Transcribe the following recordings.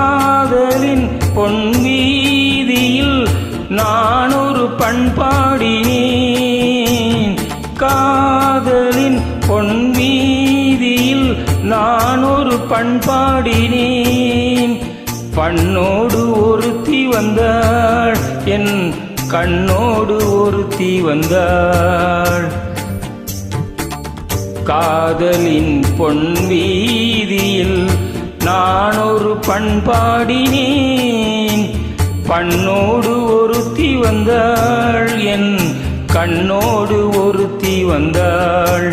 காதலின் பொன்வீதியில் நான் ஒரு பண்பாடினேன். காதலின் பொன்வீதியில் நான் ஒரு பண்பாடினேன். பண்ணோடு ஒருத்தி வந்தாள், என் கண்ணோடு ஒருத்தி வந்தாள். காதலின் பொன்வீதியில் நான் ஒரு பண்பாடினேன். பண்ணோடு ஒருத்தி வந்தாள், என் கண்ணோடு ஒருத்தி வந்தாள்.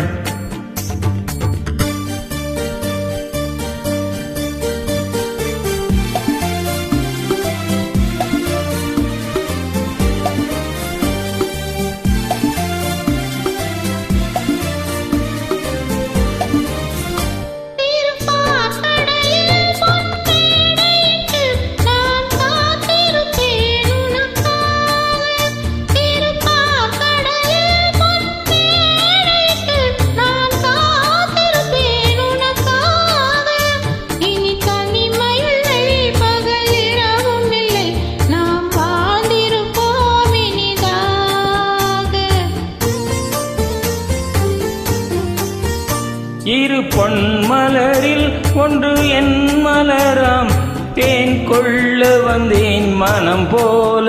இரு பொன்மலரில் ஒன்று என் மலராம், தேன் கொள்ள வந்தேன் மனம் போல.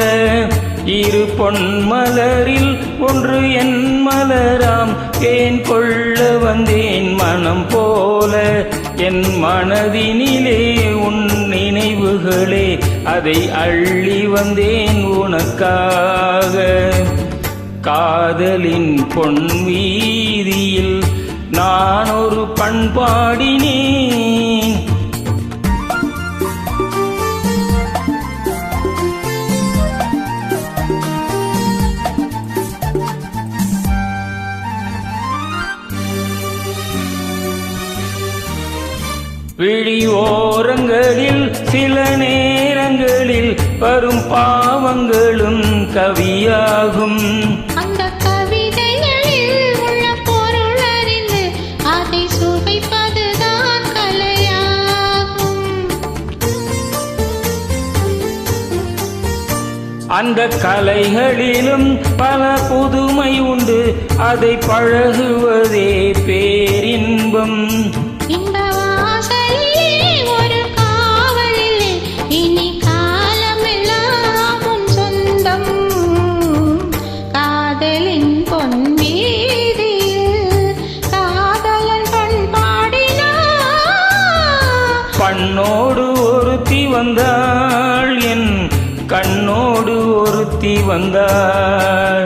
இரு பொன்மலரில் ஒன்று என் மலராம், தேன் கொள்ள வந்தேன் மனம் போல. என் மனதினிலே உன் நினைவுகளே, அதை அள்ளி வந்தேன் உனக்காக. காதலின் பொன்வீதியில் நான் ஒரு பண்பாடினேன். விழியோரங்களில் சில நேரங்களில் வரும் பாவங்களும் கவியாகும். அந்த கலைகளிலும் பல புதுமை உண்டு, அதை பழகுவதே பேரின்பம். இந்த வாசலிலே ஒரு காவலிலே, இனி காலமெல்லாம் உன் சொந்தம். காதலின் பொன்வீதியில் காதலன் பண்பாடினான். பண்ணோடு ஒருத்தி வந்தாள், என் கண்ணோடு ஒருத்தி வந்தாள்.